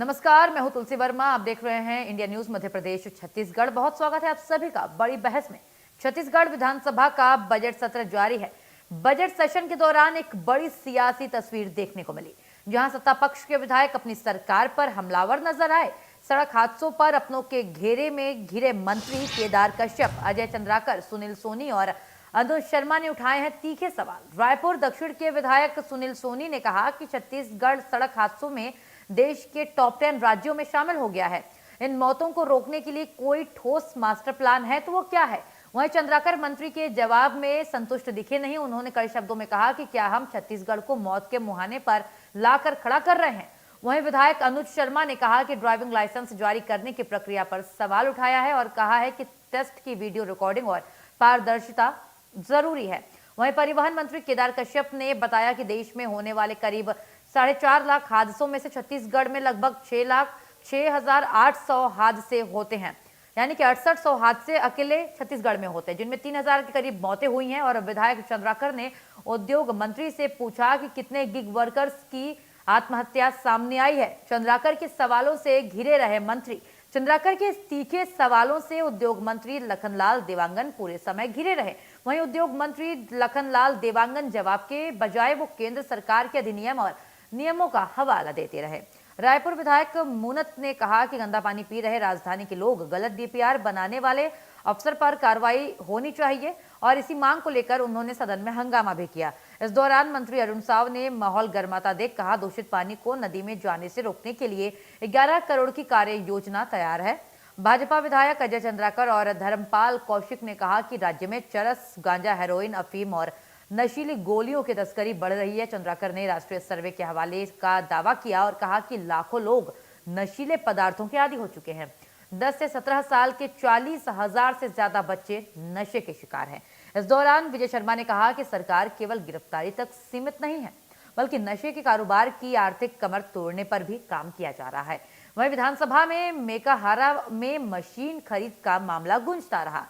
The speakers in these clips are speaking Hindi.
नमस्कार, मैं हूं तुलसी वर्मा। आप देख रहे हैं इंडिया न्यूज मध्य प्रदेश छत्तीसगढ़। बहुत स्वागत है आप सभी का बड़ी बहस में। छत्तीसगढ़ विधानसभा का बजट सत्र जारी है। बजट सेशन के दौरान एक बड़ी सियासी तस्वीर देखने को मिली, जहां सत्ता पक्ष के विधायक अपनी सरकार पर हमलावर नजर आए। सड़क हादसों पर अपनों के घेरे में घिरे मंत्री केदार कश्यप, अजय चंद्राकर, सुनील सोनी और अनुज शर्मा ने उठाए हैं तीखे सवाल। रायपुर दक्षिण के विधायक सुनील सोनी ने कहा कि छत्तीसगढ़ सड़क हादसों में देश के टॉप 10 राज्यों में शामिल हो गया है। इन मौतों को रोकने के लिए कोई ठोस मास्टर प्लान है तो वो क्या है? वहीं चंद्राकर मंत्री के जवाब में संतुष्ट दिखे नहीं। उन्होंने कड़े शब्दों में कहा कि क्या हम छत्तीसगढ़ को मौत के मुहाने पर लाकर खड़ा कर रहे हैं। वहीं विधायक अनुज शर्मा ने कहा कि ड्राइविंग लाइसेंस जारी करने की प्रक्रिया पर सवाल उठाया है और कहा है कि टेस्ट की वीडियो रिकॉर्डिंग और पारदर्शिता जरूरी है। वहीं परिवहन मंत्री केदार कश्यप ने बताया कि देश में होने वाले करीब 4.5 लाख हादसों में से छत्तीसगढ़ में लगभग 6,06,800 हादसे होते हैं, यानी कि 6800 हादसे अकेले छत्तीसगढ़ में होते हैं, जिनमें 3000 के करीब मौतें हुई हैं। और विधायक चंद्राकर ने उद्योग मंत्री से पूछा कि कितने गिग वर्कर्स की आत्महत्या सामने आई है। चंद्राकर के सवालों से घिरे रहे मंत्री। चंद्राकर के तीखे सवालों से उद्योग मंत्री लखनलाल देवांगन पूरे समय घिरे रहे। वहीं उद्योग मंत्री लखनलाल देवांगन जवाब के बजाय वो केंद्र सरकार के अधिनियम और नियमों का हवाला देते रहे। रायपुर विधायक मुनत ने कहा कि गंदा पानी पी रहे राजधानी के लोग, गलत डीपीआर बनाने वाले अफसर पर कार्रवाई होनी चाहिए और इसी मांग को लेकर उन्होंने सदन में हंगामा भी किया। इस दौरान मंत्री अरुण साव ने माहौल गर्माता देख कहा, दूषित पानी को नदी में जाने से रोकने के लिए 11 करोड़ की कार्य योजना तैयार है। भाजपा विधायक अजय चंद्राकर और धर्मपाल कौशिक ने कहा कि राज्य में चरस, गांजा, हेरोइन, अफीम और नशीली गोलियों की तस्करी बढ़ रही है। चंद्राकर ने राष्ट्रीय सर्वे के हवाले का दावा किया और कहा कि लाखों लोग नशीले पदार्थों के आदी हो चुके हैं। 10 से 17 साल के 40,000 से ज्यादा बच्चे नशे के शिकार हैं। इस दौरान विजय शर्मा ने कहा कि सरकार केवल गिरफ्तारी तक सीमित नहीं है, बल्कि नशे के कारोबार की आर्थिक कमर तोड़ने पर भी काम किया जा रहा है। वहीं विधानसभा में मेकाहारा में मशीन खरीद का मामला गूंजता रहा।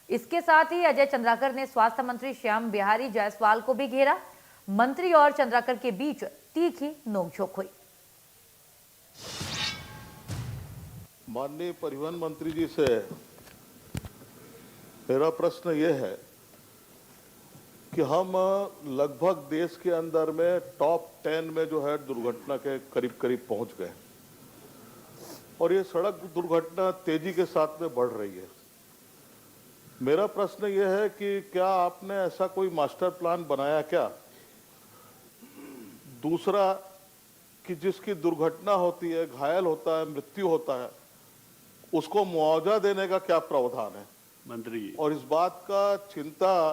इसके साथ ही अजय चंद्राकर ने स्वास्थ्य मंत्री श्याम बिहारी जायसवाल को भी घेरा। मंत्री और चंद्राकर के बीच तीखी नोकझोंक हुई। माननीय परिवहन मंत्री जी से मेरा प्रश्न ये है कि हम लगभग देश के अंदर में टॉप 10 में जो है दुर्घटना के करीब करीब पहुंच गए और ये सड़क दुर्घटना तेजी के साथ में बढ़ रही है। मेरा प्रश्न ये है कि क्या आपने ऐसा कोई मास्टर प्लान बनाया क्या? दूसरा कि जिसकी दुर्घटना होती है, घायल होता है, मृत्यु होता है, उसको मुआवजा देने का क्या प्रावधान है मंत्री? और इस बात का चिंता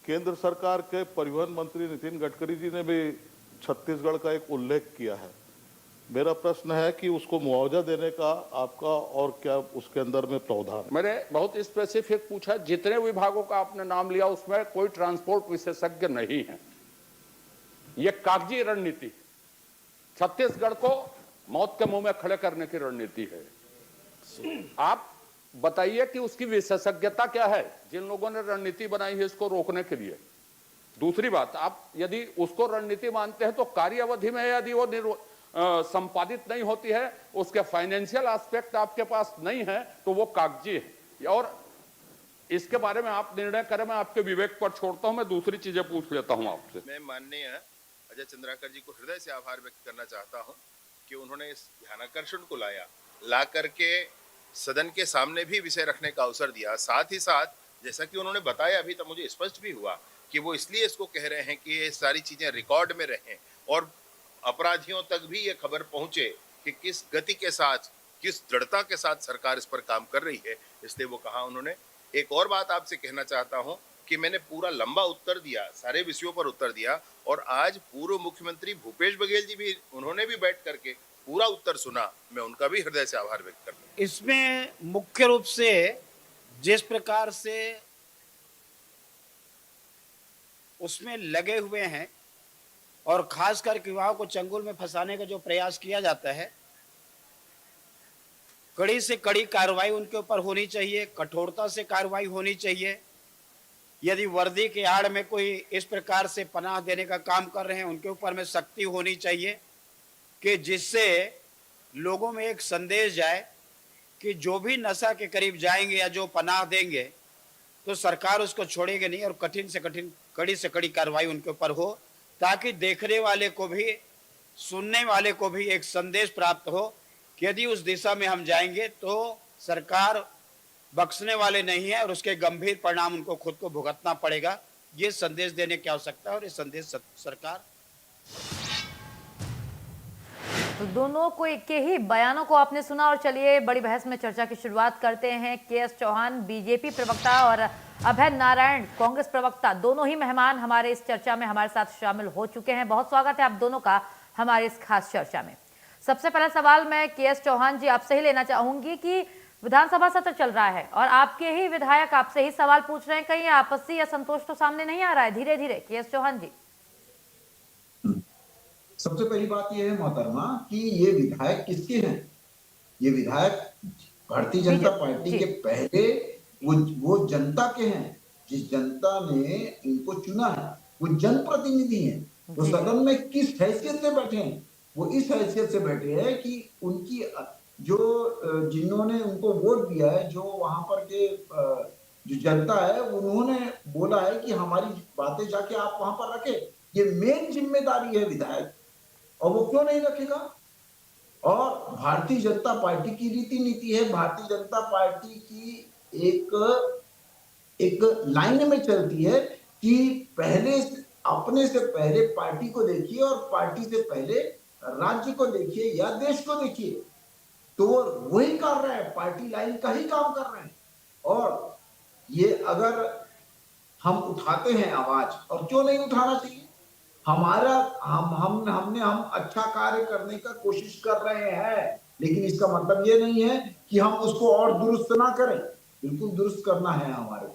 केंद्र सरकार के परिवहन मंत्री नितिन गडकरी जी ने भी छत्तीसगढ़ का एक उल्लेख किया है। मेरा प्रश्न है कि उसको मुआवजा देने का आपका और क्या उसके अंदर में प्रावधान? मैंने बहुत स्पेसिफिक पूछा। जितने विभागों का आपने नाम लिया उसमें कोई ट्रांसपोर्ट विशेषज्ञ नहीं है। ये कागजी रणनीति, छत्तीसगढ़ को मौत के मुंह में खड़े करने की रणनीति है। आप बताइए कि उसकी विशेषज्ञता क्या है जिन लोगों ने रणनीति बनाई है इसको रोकने के लिए। दूसरी बात, आप यदि उसको रणनीति मानते हैं तो कार्य अवधि में यदि वो संपादित नहीं होती है, उसके फाइनेंशियल एस्पेक्ट आपके पास नहीं है, तो वो कागजी है और इसके बारे में आप निर्णय करें। मैं आपके विवेक पर छोड़ता हूं। मैं दूसरी चीजें पूछ लेता हूं आपसे। मैं माननीय अजय चंद्राकर जी को हृदय से आभार व्यक्त करना चाहता हूं कि उन्होंने इस ध्यानाकर्षण को ला करके सदन के सामने भी विषय रखने का अवसर दिया। साथ ही साथ जैसा कि उन्होंने बताया, अभी तक मुझे स्पष्ट भी हुआ कि वो इसलिए इसको कह रहे हैं कि ये सारी चीजें रिकॉर्ड में रहें और अपराधियों तक भी ये खबर पहुंचे कि किस गति के साथ, किस दृढ़ता के साथ सरकार इस पर काम कर रही है, इसलिए वो कहा उन्होंने। एक और बात आपसे कहना चाहता हूं कि मैंने पूरा लंबा उत्तर दिया, सारे विषयों पर उत्तर दिया और आज पूर्व मुख्यमंत्री भूपेश बघेल जी भी, उन्होंने भी बैठ करके पूरा उत्तर सुना। मैं उनका भी हृदय से आभार व्यक्त करता हूं। इसमें मुख्य रूप से जिस प्रकार से उसमें लगे हुए हैं और खासकर युवाओं को चंगुल में फंसाने का जो प्रयास किया जाता है, कड़ी से कड़ी कार्रवाई उनके ऊपर होनी चाहिए, कठोरता से कार्रवाई होनी चाहिए। यदि वर्दी के आड़ में कोई इस प्रकार से पनाह देने का काम कर रहे हैं, उनके ऊपर में सख्ती होनी चाहिए कि जिससे लोगों में एक संदेश जाए कि जो भी नशा के करीब जाएंगे या जो पनाह देंगे तो सरकार उसको छोड़ेगी नहीं और कठिन से कठिन, कड़ी से कड़ी कार्रवाई उनके ऊपर हो, ताकि देखने वाले को भी, सुनने वाले को भी एक संदेश प्राप्त हो कि यदि उस दिशा में हम जाएंगे तो सरकार बख्शने वाले नहीं है और उसके गंभीर परिणाम उनको खुद को भुगतना पड़ेगा। ये संदेश देने की आवश्यकता है और ये संदेश सरकार। तो दोनों को के ही बयानों को आपने सुना और चलिए बड़ी बहस में चर्चा की शुरुआत करते हैं। के.एस. चौहान बीजेपी प्रवक्ता और अभय नारायण कांग्रेस प्रवक्ता, दोनों ही मेहमान हमारे इस चर्चा में हमारे साथ शामिल हो चुके हैं। बहुत स्वागत है आप दोनों का हमारे इस खास चर्चा में। सबसे पहला सवाल मैं के.एस. चौहान जी आपसे ही लेना चाहूंगी कि विधानसभा सत्र चल रहा है और आपके ही विधायक आपसे ही सवाल पूछ रहे हैं, कहीं आपसी असंतोष तो सामने नहीं आ रहा है धीरे धीरे? के.एस. चौहान जी। सबसे पहली बात यह है मोहतरमा कि ये विधायक किसके हैं? ये विधायक भारतीय जनता पार्टी के पहले वो जनता के हैं, जिस जनता ने इनको चुना है, वो जनप्रतिनिधि हैं। वो सदन में किस हैसियत से बैठे हैं? वो इस हैसियत से बैठे हैं कि उनकी जो जिन्होंने उनको वोट दिया है, जो वहां पर के जो जनता है, उन्होंने बोला है कि हमारी बातें जाके आप वहां पर रखें। ये मेन जिम्मेदारी है विधायक, और वो क्यों नहीं रखेगा? और भारतीय जनता पार्टी की रीति नीति है, भारतीय जनता पार्टी की एक लाइन में चलती है कि पहले अपने से पहले पार्टी को देखिए और पार्टी से पहले राज्य को देखिए या देश को देखिए। तो वही कर रहे हैं, पार्टी लाइन का ही काम कर रहे हैं। और ये अगर हम उठाते हैं आवाज, और क्यों नहीं उठाना चाहिए? हमारा हमने अच्छा कार्य करने का कोशिश कर रहे हैं, लेकिन इसका मतलब ये नहीं है कि हम उसको और दुरुस्त ना करें। बिल्कुल दुरुस्त करना है हमारे,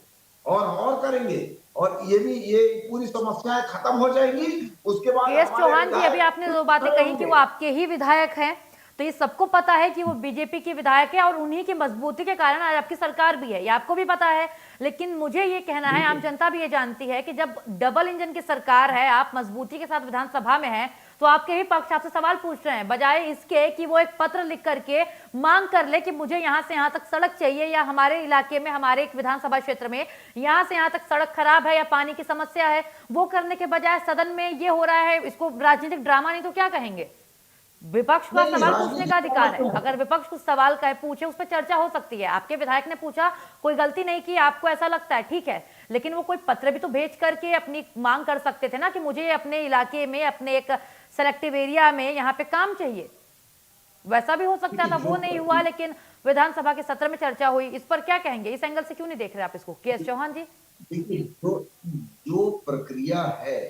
और करेंगे, और ये पूरी समस्याएं खत्म हो जाएंगी। उसके बाद के.एस. चौहान जी, अभी आपने दो बातें कही कि वो आपके ही विधायक हैं, तो ये सबको पता है कि वो बीजेपी के विधायक है और उन्हीं की मजबूती के कारण आज आपकी सरकार भी है, ये आपको भी पता है। लेकिन मुझे ये कहना है, आम जनता भी ये जानती है कि जब डबल इंजन की सरकार है, आप मजबूती के साथ विधानसभा में हैं, तो आपके ही पक्ष आपसे सवाल पूछ रहे हैं, बजाय इसके कि वो एक पत्र लिख करके मांग कर ले कि मुझे यहाँ से यहाँ तक सड़क चाहिए, या हमारे इलाके में, हमारे एक विधानसभा क्षेत्र में यहाँ से यहाँ तक सड़क खराब है या पानी की समस्या है, वो करने के बजाय सदन में ये हो रहा है। इसको राजनीतिक ड्रामा नहीं तो क्या कहेंगे? विपक्ष का सवाल पूछने का अधिकार है, अगर विपक्ष कुछ सवाल कहे पूछे, उस पर चर्चा हो सकती है। आपके विधायक ने पूछा, कोई गलती नहीं की, आपको ऐसा लगता है, ठीक है, लेकिन वो कोई पत्र भी तो भेज करके अपनी मांग कर सकते थे ना कि मुझे अपने इलाके में, अपने एक सेलेक्टिव एरिया में यहाँ पे काम चाहिए। वैसा भी हो सकता था, वो नहीं हुआ, लेकिन विधानसभा के सत्र में चर्चा हुई। इस पर क्या कहेंगे? इस एंगल से क्यों नहीं देख रहे आप इसको? के.एस. चौहान जी। देखिए, जो प्रक्रिया है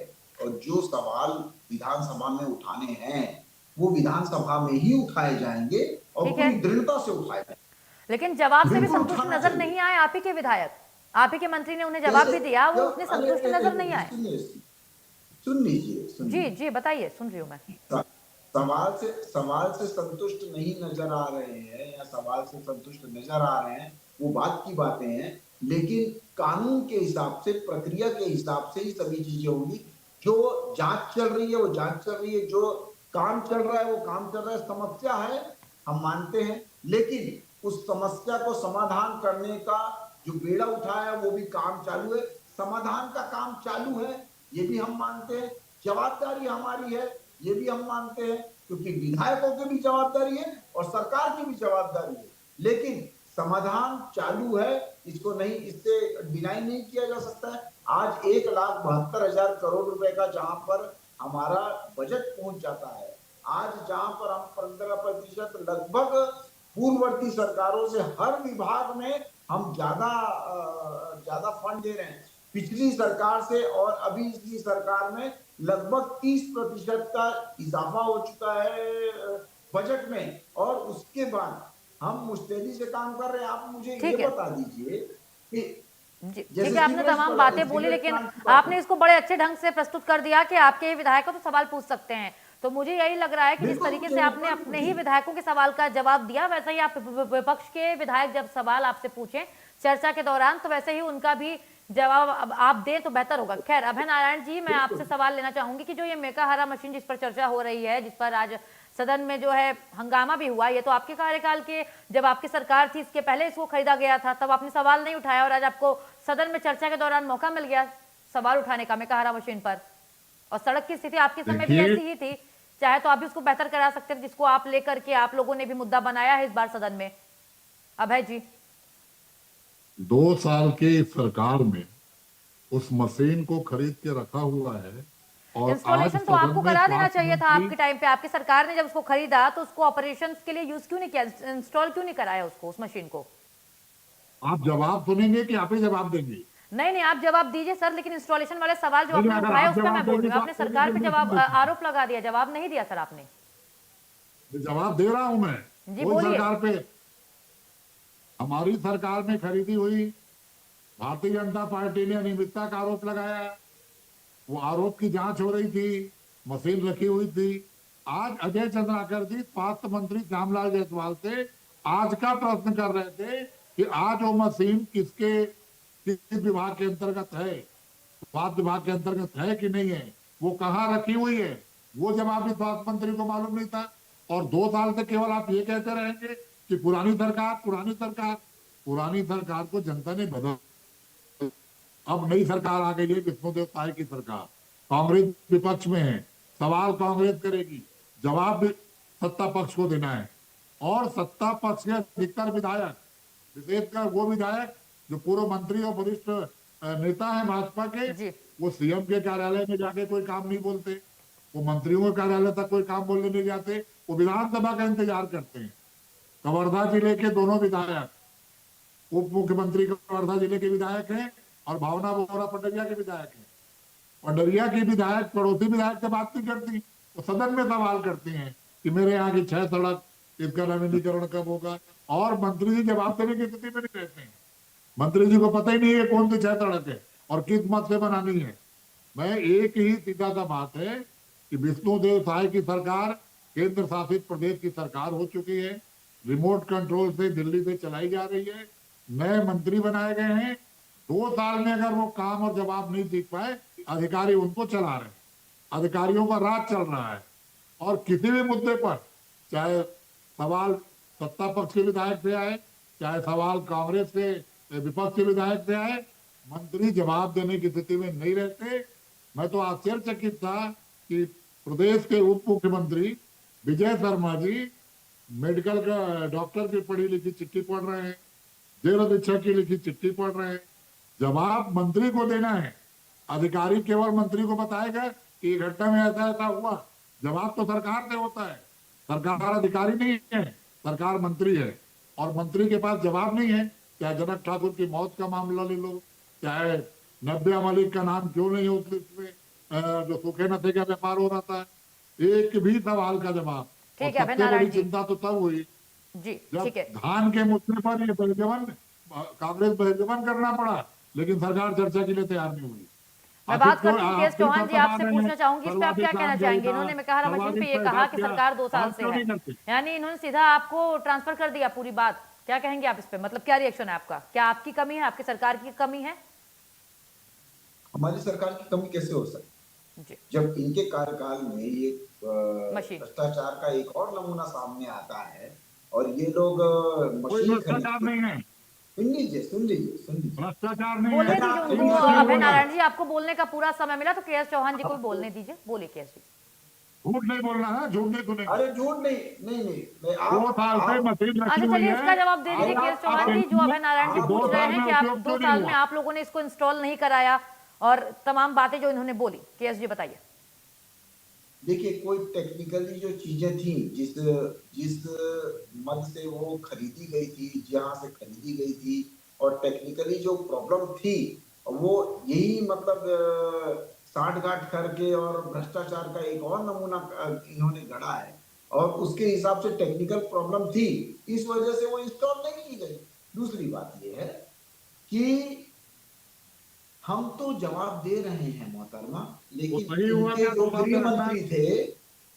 और जो सवाल विधानसभा में उठाने हैं, वो विधानसभा में ही उठाए जाएंगे और पूरी दृढ़ता से उठाए जाएंगे। लेकिन जवाब से भी संतुष्ट नजर नहीं आए आप ही के विधायक, आप ही के मंत्री ने उन्हें जवाब भी दिया, वो उतने संतुष्ट नजर नहीं आए। सुन लीजिए। जी जी बताइए, सुन रही हूँ मैं। सवाल से संतुष्ट नहीं नजर आ रहे हैं या सवाल से संतुष्ट नजर आ रहे हैं, वो बात की बातें हैं, लेकिन कानून के हिसाब से, प्रक्रिया के हिसाब से ही सभी चीजें होंगी। जो जांच चल रही है वो जांच चल रही है, जो काम चल रहा है वो काम चल रहा है। समस्या है, हम मानते हैं, लेकिन उस समस्या को समाधान करने का जो बेड़ा उठाया है वो भी काम चालू है, समाधान का काम चालू है, ये भी हम मानते हैं। जवाबदारी हमारी है, ये भी हम मानते हैं, क्योंकि विधायकों की भी जवाबदारी है और सरकार की भी जवाबदारी है, लेकिन समाधान चालू है, इसको नहीं, इससे डिनाई नहीं किया जा सकता है। आज 1,72,000 करोड़ रुपए का जहां पर हमारा बजट पहुंच जाता है, आज जहां पर हम 15% लगभग पूर्ववर्ती सरकारों से हर विभाग में हम ज्यादा फंड दे रहे हैं पिछली सरकार से, और अभी इसी सरकार में लगभग 30% का इजाफा हो चुका है बजट में, और उसके बाद हम मुस्तैदी से काम कर रहे हैं। आप मुझे ये बता दीजिए कि ठीक है, आपने तमाम बातें बोली, लेकिन आपने इसको बड़े अच्छे ढंग से प्रस्तुत कर दिया कि आपके विधायक तो सवाल पूछ सकते हैं। तो मुझे यही लग रहा है कि जिस तरीके से आपने अपने ही विधायकों के सवाल का जवाब दिया, वैसे ही आप विपक्ष के विधायक जब सवाल आपसे पूछें चर्चा के दौरान, तो वैसे ही उनका भी जवाब आप दें तो बेहतर होगा। खैर, अभय नारायण जी, मैं आपसे सवाल लेना चाहूंगी कि जो ये मेकाहारा मशीन जिस पर चर्चा हो रही है, जिस पर आज सदन में जो है हंगामा भी हुआ। ये तो आपके कार्यकाल के, जब आपकी सरकार थी इसके पहले इसको खरीदा गया था, तब आपने सवाल नहीं उठाया और आज आपको सदन में चर्चा के दौरान मौका मिल गया सवाल उठाने का मेकाहारा मशीन पर। और सड़क की स्थिति आपके समय भी ऐसी ही थी, चाहे तो आप भी उसको बेहतर करा सकते थे, जिसको आप लेकर के आप लोगों ने भी मुद्दा बनाया है इस बार सदन में। अभय जी, 2 साल की सरकार में उस मशीन को खरीद के रखा हुआ है और आज इंस्टॉलेशन तो सदन आपको में करा देना स्वास्थ्य चाहिए था मंत्री- आपके टाइम पे। आपकी सरकार ने जब उसको खरीदा तो उसको ऑपरेशंस के लिए यूज क्यों नहीं किया, इंस्टॉल क्यों नहीं कराया उसको, उस मशीन को? आप जवाब सुनेंगे कि आप ही जवाब देंगे? नहीं नहीं, आप जवाब दीजिए सर, लेकिन इंस्टॉलेशन वाले सवाल जो नहीं, आपने अगर उठाए आप उस पर जवाब मैं बोल रही देंगे हूँ। तो आपने आपको सरकार पे भी जवाब जवाब देंगे। आरोप लगा दिया, जवाब नहीं दिया सर आपने। जवाब दे रहा हूं मैं। जी, कोई बोलिए। सरकार पे, हमारी सरकार में खरीदी हुई भारतीय जनता पार्टी ने अनियमितता का आरोप लगाया। वो आरोप की जांच हो रही थी, मशीन रखी हुई थी। आज अजय चंद्राकर जी स्वास्थ्य मंत्री श्यामलाल जायसवाल से आज का प्रश्न कर रहे थे कि आज वो मशीन किस विभाग के अंतर्गत है, स्वास्थ्य विभाग के अंतर्गत है कि नहीं है, वो कहाँ रखी हुई है, वो जवाब भी स्वास्थ्य मंत्री को मालूम नहीं था। और 2 साल से केवल आप ये कहते रहेंगे कि पुरानी सरकार, पुरानी सरकार। पुरानी सरकार को जनता ने बदल, अब नई सरकार आ गई है, विष्णुदेव साय की सरकार। कांग्रेस विपक्ष में है, सवाल कांग्रेस करेगी, जवाब भी सत्ता पक्ष को देना है। और सत्ता पक्ष के अधिकतर विधायक, विशेषकर वो विधायक जो पूर्व मंत्री और वरिष्ठ नेता है भाजपा के, जी। वो सीएम के कार्यालय में जाके कोई काम नहीं बोलते, वो मंत्रियों के कार्यालय तक कोई काम बोलने नहीं जाते, वो विधानसभा का इंतजार करते हैं। कवर्धा जिले के दोनों विधायक, उप मुख्यमंत्री कवर्धा जिले के विधायक हैं और भावना बोरा पंडरिया के विधायक हैं। पंडरिया की विधायक पड़ोसी विधायक से बात नहीं करती, वो सदन में सवाल करती हैं कि मेरे यहाँ की 6 सड़क, इसका नवीनीकरण कब होगा। और मंत्री जी जवाब देने की स्थिति में नहीं रहते हैं। मंत्री जी को पता ही नहीं है कौन सी 6 सड़क है और किस मत से बनानी है। मैं एक ही सीधा सा बात है कि विष्णुदेव साय की सरकार केंद्र शासित प्रदेश की सरकार हो चुकी है, रिमोट कंट्रोल से दिल्ली से चलाई जा रही है, नए मंत्री बनाए गए हैं। 2 साल में अगर वो काम और जवाब नहीं सीख पाए, अधिकारी उनको चला रहे हैं, अधिकारियों का राज चल रहा है। और किसी भी मुद्दे पर, चाहे सवाल सत्ता पक्ष के विधायक से आए, चाहे सवाल कांग्रेस के विपक्ष के विधायक से आए, मंत्री जवाब देने की स्थिति में नहीं रहते। मैं तो आश्चर्यचकित था कि प्रदेश के उप मुख्यमंत्री विजय शर्मा जी मेडिकल का डॉक्टर की पढ़ी लिखी चिट्ठी पढ़ रहे हैं, जेल अधीक्षक की लिखी चिट्ठी पढ़ रहे हैं। जवाब मंत्री को देना है, अधिकारी केवल मंत्री को बताएगा कि घटना में ऐसा ऐसा हुआ। जवाब तो सरकार से होता है, सरकार अधिकारी नहीं है, सरकार मंत्री है। और मंत्री के पास जवाब नहीं है। चाहे जनक ठाकुर की मौत का मामला ले लो, चाहे नब्या मलिक का नाम क्यों नहीं हो उस लिस्ट में, जो सूखे नशे का व्यापार हो रहा था, एक भी सवाल का जवाब। ठीक और है, सबसे नारायण बड़ी जी। चिंता तो तब हुई जी, जब ठीक है। धान के मुद्दे पर ये बहिर्गमन, कांग्रेस बहिर्गमन करना पड़ा, लेकिन सरकार चर्चा के लिए तैयार नहीं हुई। मैं बात करती हूँ के एस चौहान जी, आपसे पूछना चाहूंगी इस पे आप क्या कहना चाहेंगे? इन्होंने मेकाहारा मशीन पे ये कहा कि सरकार 2 साल से है, यानी इन्होंने सीधा आपको ट्रांसफर कर दिया पूरी बात। क्या कहेंगे आप इस पे, मतलब क्या रिएक्शन है आपका? क्या आपकी कमी है, आपकी सरकार की कमी है? हमारी सरकार की कमी कैसे हो सकती जी, जब इनके कार्यकाल में ये मशीन। भ्रष्टाचार का एक और नमूना सामने आता है और ये लोग कोई मशीन भ्रष्टाचार नहीं है, सुन लीजिए भ्रष्टाचार नहीं बोलने है। दीजिए उनको। अभय नारायण जी, आपको बोलने का पूरा समय मिला, तो के एस चौहान जी को भी बोलने दीजिए। बोलिए के एस जी। झूठ नहीं बोलना है, झूठ नहीं सुनेंगे। अरे झूठ नहीं नहीं नहीं मैं 2 साल से मशीन अच्छा रखी हुई चलिए, है। इसका जवाब दे दीजिए के एस चौहान जी। जो अभय नारायण जी आप 2 पूछ रहे साल हैं में कि आप उपयोग 2 क्यों नहीं साल में हुआ? आप लोगों ने इसको इंस्टॉल नहीं कराया और तमाम बातें जो इन्होंने बोली, के एस जी बताइए। देखिए, कोई टेक्निकली जो चीजें थी, जिस मद से वो खरीदी गई थी, जहां से खरीदी गई थी, और टेक्निकली जो प्रॉब्लम थी, वो यही मतलब साठ गांठ करके और भ्रष्टाचार का एक और नमूना इन्होंने गढ़ा है। और उसके हिसाब से टेक्निकल प्रॉब्लम थी, इस वजह से वो इंस्टॉल नहीं की गई। दूसरी बात ये है कि हम तो जवाब दे रहे हैं मोहतरमा, लेकिन सही हुआ इनके क्या? जो 2 साल गृह में मंत्री थे, वो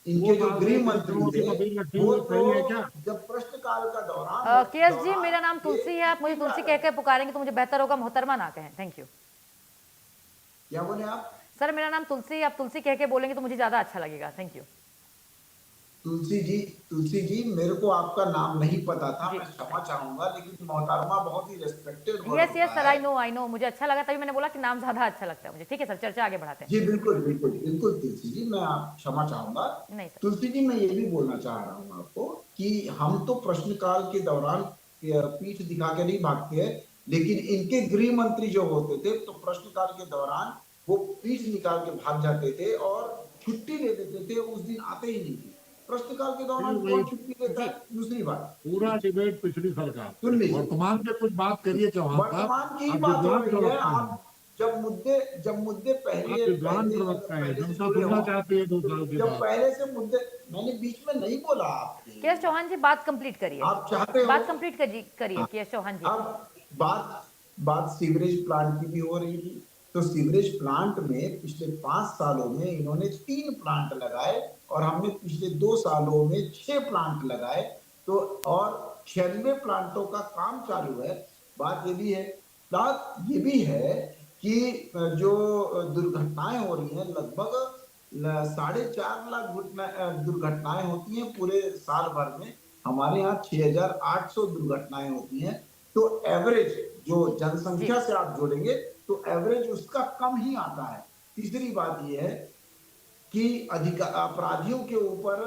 इनके जो साल गृह में मंत्री पेट्रोल की थे, मशीन रखी वो हुई सही है तो क्या? जब प्रश्नकाल का दौरान के एस जी, मेरा नाम तुलसी है, आप मुझे तुलसी कह के पुकारेंगे तो मुझे बेहतर होगा, मोहतरमा ना कहें। Thank you. क्या बोले आप? सर मेरा नाम तुलसी, आप तुलसी कह के बोलेंगे तो मुझे ज्यादा अच्छा लगेगा। Thank you. तुलसी जी मेरे को आपका नाम नहीं पता था, जी। मैं क्षमा चाहूंगा, लेकिन मोहतरमा बहुत ही रेस्पेक्टेड वर्ड यस यस होता सर, है। आई नो, मुझे अच्छा लगा, तभी मैंने बोला कि नाम ज्यादा अच्छा लगता है मुझे। ठीक है सर, चर्चा आगे बढ़ाते हैं। जी बिल्कुल बिल्कुल बिल्कुल तुलसी जी, मैं आप क्षमा चाहूंगा। नहीं सर। तुलसी जी, मैं ये भी बोलना चाह रहा हूँ आपको कि हम तो प्रश्नकाल के दौरान पीठ दिखा के नहीं भागते हैं, लेकिन इनके गृह मंत्री जो होते थे तो प्रश्नकाल के दौरान वो पीठ निकाल के भाग जाते थे और छुट्टी ले लेते थे, उस दिन आते ही नहीं थे। प्रश्नकाल के फिर दौरान वही कौन छुट्टी लेता जी। है? दूसरी बात पूरा डिबेट पिछली सरकार पे, सुन लीजिए, वर्तमान पे कुछ बात करिए चौहान साहब। वर्तमान की ही आप बात हो विद्वान रही है। प्रवक्ता हैं, आप जब मुद्दे आप पहले विद्वान पहले प्रवक्ता है, पहले से जनता जुड़े सुनना हों, चाहती है 2 साल के जब बाद। पहले से मुद्दे, मैंने बीच में नहीं बोला आपके, केएस चौहान जी बात कंप्लीट करिए, आप चाहते हो। बात कंप्लीट करिए हाँ, केएस चौहान जी। अब बात बात सीवरेज प्लांट की भी हो रही थी। तो सीवरेज प्लांट में पिछले 5 सालों में इन्होंने 3 प्लांट लगाए और हमने पिछले 2 सालों में 6 प्लांट लगाए। तो और 96 प्लांटों का काम चालू है। बात ये भी है, बात ये भी है कि जो दुर्घटनाएं हो रही हैं, लगभग 4.5 लाख दुर्घटनाएं होती हैं पूरे साल भर में। हमारे यहाँ 6,800 दुर्घटनाएं होती हैं। तो एवरेज जो जी जनसंख्या से आप जोड़ेंगे तो एवरेज उसका कम ही आता है। तीसरी बात यह है कि अपराधियों के ऊपर,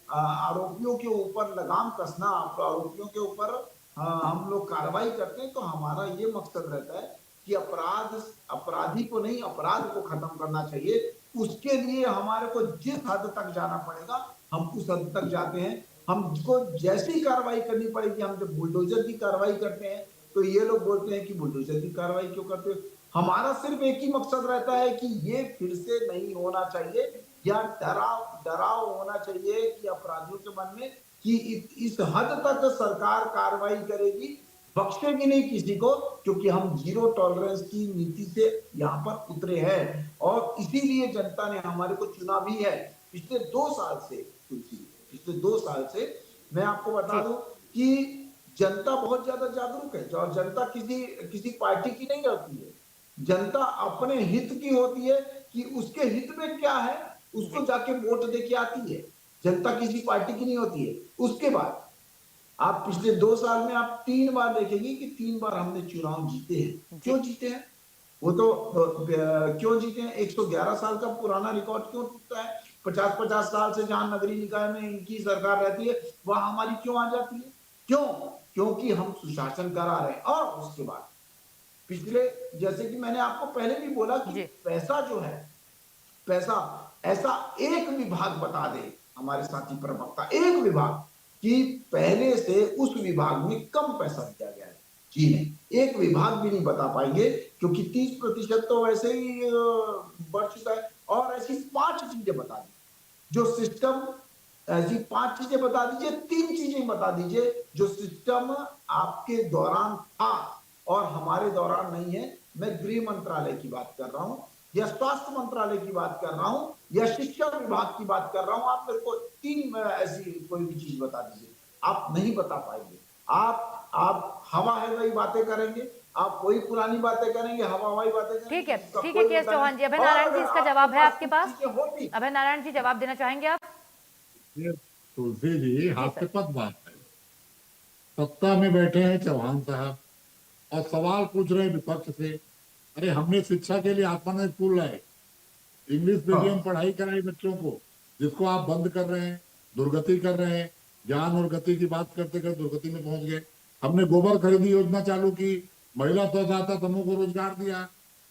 आरोपियों के ऊपर लगाम कसना, आरोपियों के ऊपर हम लोग कार्रवाई करते हैं तो हमारा ये मकसद रहता है कि अपराधी को नहीं, अपराध को खत्म करना चाहिए। उसके लिए हमारे को जिस हद तक जाना पड़ेगा हम उस हद तक जाते हैं। हमको जैसी कार्रवाई करनी पड़ेगी, हम जब बुलडोजर की कार्रवाई करते हैं तो ये लोग बोलते हैं कि बुलडोजर की कार्रवाई क्यों करते हो। हमारा सिर्फ एक ही मकसद रहता है कि ये फिर से नहीं होना चाहिए, या डराव होना चाहिए कि अपराधियों के मन में कि इस हद तक सरकार कार्रवाई करेगी, बख्शेगी नहीं किसी को, क्योंकि हम जीरो टॉलरेंस की नीति से यहाँ पर उतरे हैं और इसीलिए जनता ने हमारे को चुना भी है। पिछले 2 साल से, पिछले 2 साल से मैं आपको बता दूं कि जनता बहुत ज्यादा जागरूक है और जनता किसी पार्टी की नहीं रहती है। जनता अपने हित की होती है कि उसके हित में क्या है उसको जाके वोट दे के आती है। जनता किसी पार्टी की नहीं होती है। उसके बाद आप पिछले 2 साल में आप 3 बार देखेंगे कि 3 बार हमने चुनाव जीते हैं। क्यों जीते हैं? वो तो क्यों जीते हैं? 111 साल का पुराना रिकॉर्ड क्यों टूटता है? 50-50 साल से जहां नगरीय निकाय में इनकी सरकार रहती है वहां हमारी क्यों आ जाती है? क्यों? क्योंकि हम सुशासन करा रहे हैं। और उसके बाद पिछले, जैसे कि मैंने आपको पहले भी बोला कि पैसा जो है, पैसा ऐसा एक विभाग बता दे हमारे साथी प्रवक्ता, एक विभाग कि पहले से उस विभाग में कम पैसा दिया गया है। जी नहीं, एक विभाग भी नहीं बता पाएंगे, क्योंकि 30% तो वैसे ही बढ़ चुका है। और ऐसी 5 चीजें बता दी जो सिस्टम, ऐसी 5 चीजें बता दीजिए, 3 चीजें बता दीजिए जो सिस्टम आपके दौरान था और हमारे दौरान नहीं है। मैं गृह मंत्रालय की बात कर रहा हूं या स्वास्थ्य मंत्रालय की बात कर रहा हूं या शिक्षा विभाग की बात कर रहा हूं। आप मेरे को 3 ऐसी कोई भी चीज बता दीजिए, आप नहीं बता पाएंगे। आप हवा है वही बातें करेंगे, आप वही पुरानी बातें करेंगे, हवा वही बातें करेंगे। ठीक है केएस चौहान जी। अभय नारायण जी, इसका जवाब है आपके पास? अभय नारायण जी, जवाब देना चाहेंगे आप? ये तुलसी जी हास्यास्पद बात है, सत्ता में बैठे हैं चौहान साहब और सवाल पूछ रहे हैं विपक्ष से। अरे हमने शिक्षा के लिए आत्मानंद स्कूल लाए, इंग्लिश मीडियम पढ़ाई कराई बच्चों को, जिसको आप बंद कर रहे हैं, दुर्गति कर रहे हैं। ज्ञान और गति की बात करते करते दुर्गति में पहुंच गए। हमने गोबर खरीदी योजना चालू की, महिला स्वसहायता समूह को रोजगार दिया,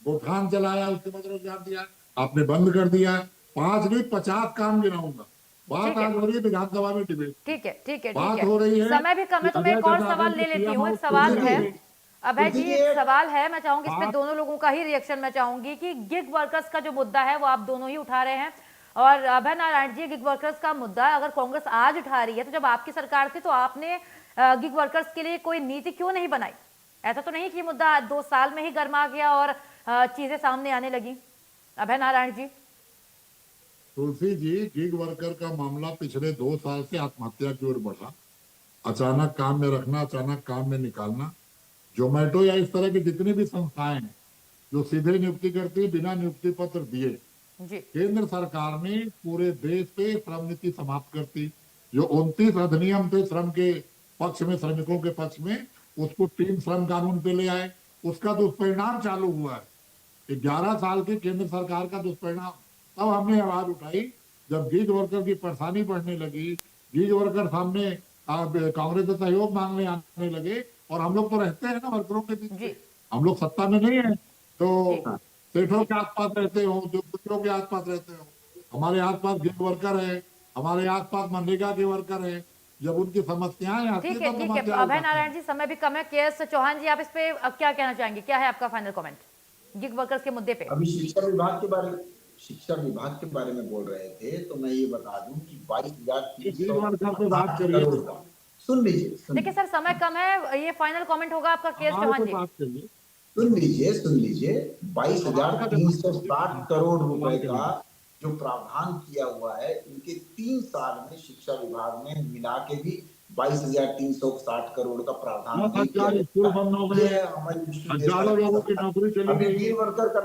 गोठान चलाया, उसके बाद रोजगार दिया, आपने बंद कर दिया। 5 नहीं 50 काम गिनाऊंगा। बात आज हो रही है विधानसभा में डिबेट, ठीक है बात हो रही है। समय भी कम है तो मैं एक और सवाल ले लेती हूँ। एक सवाल है अभय जी, एक सवाल है, मैं चाहूंगी इस पे दोनों लोगों का ही रिएक्शन मैं चाहूंगी कि गिग वर्कर्स का जो मुद्दा है वो आप दोनों ही उठा रहे हैं। और अभय नारायण जी, गिग वर्कर्स का मुद्दा अगर कांग्रेस आज उठा रही है तो जब आपकी सरकार थी तो आपने गिग वर्कर्स के लिए कोई नीति क्यों नहीं बनाई? ऐसा तो नहीं कि मुद्दा 2 साल में ही गर्मा गया और चीजें सामने आने लगी। अभय नारायण जी। तुलसी जी, गिग वर्कर का मामला पिछले 2 साल से आत्महत्या की ओर बढ़ा। अचानक काम में रखना, अचानक काम में निकालना। जोमेटो या इस तरह की जितनी भी संस्थाएं हैं जो सीधे नियुक्ति करती है बिना नियुक्ति पत्र दिए, केंद्र सरकार ने पूरे देश पे श्रम नीति समाप्त करती, जो 29 अधिनियम थे श्रम के पक्ष में, श्रमिकों के पक्ष में, उसको 3 श्रम कानून पे ले आए। उसका दुष्परिणाम चालू हुआ है। 11 साल के केंद्र सरकार का दुष्परिणाम। तब हमने आवाज उठाई जब गीग वर्कर की परेशानी बढ़ने लगी, गीग वर्कर सामने कांग्रेस से सहयोग मांगने आने लगे। और हम लोग तो रहते हैं ना वर्करों के बीच में, हम लोग सत्ता में नहीं है, तो सेठों के आसपास रहते हो, जो पुत्रों के आसपास रहते हो, हमारे आसपास गीग वर्कर है, हमारे आसपास मनरेगा के वर्कर है। जब उनकी समस्याएं आती ठीक है, तब ठीक हम है। क्या अभय उठाते हैं। नारायण जी, समय भी कम है। के.एस. चौहान जी, आप इस पे अब क्या कहना चाहेंगे? क्या है आपका फाइनल कमेंट गिग वर्कर्स के मुद्दे पे? अभी शिक्षा विभाग के बारे में बोल रहे थे, तो मैं ये बता दूं कि गीग वर्कर पे बात 22,358 करिए। करोड़ का, सुन लीजिए देखिए सर, समय कम है, ये फाइनल कमेंट होगा आपका के.एस. हमारे चौहान पे जी। बात करिए। सुन लीजिए 22,360 करोड़ रुपए का जो प्रावधान किया हुआ है, इनके 3 साल में शिक्षा विभाग में मिला के भी 22,360 करोड़ का प्रावधान नहीं किया 10,000 स्कूल गया। बंद हो ये गए, है हमारी विष्णु हजारों देसाई लोगों की सरकार। नौकरी चली अभी गई। गिग वर्कर का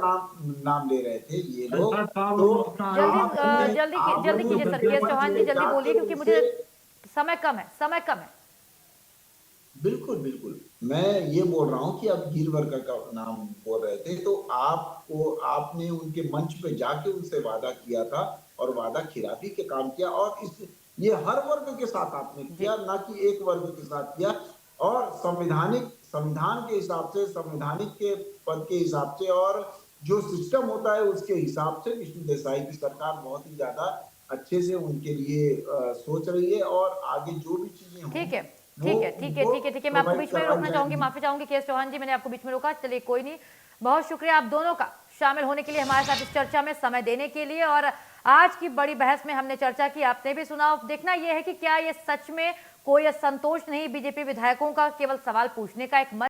नाम ले रहे थे ये लोग, 65 साल तो अपना जल्दी कीजिए सर, के.एस. चौहान जी जल्दी बोलिए, क्योंकि मुझे समय कम है, समय कम है। बिल्कुल मैं ये बोल रहा हूँ कि अब गिग वर्कर का नाम बोल रहे थे, तो आपने उनके मंच पे जाके उनसे वादा किया था और वादा खिलाफी के काम किया। और ये हर वर्ग के साथ आपने किया, ना कि एक वर्ग के साथ किया। और संविधान के हिसाब से, संवैधानिक के पद के हिसाब से और जो सिस्टम होता है उसके हिसाब से विष्णु देसाई की सरकार बहुत ही ज्यादा अच्छे से उनके लिए सोच रही है। और आगे जो भी चीजें हों, ठीक है, ठीक है, ठीक है, ठीक है, ठीक है। मैं आपको बीच में रोकना चाहूंगी, माफी चाहूंगी के.एस. चौहान जी, मैंने आपको बीच में रोका। चलिए कोई नहीं, बहुत शुक्रिया आप दोनों का शामिल होने के लिए, हमारे साथ इस चर्चा में समय देने के लिए। और आज की बड़ी बहस में हमने चर्चा की, आपने भी सुना। देखना यह है कि क्या ये सच में कोई असंतोष नहीं बीजेपी विधायकों का केवल सवाल पूछने का एक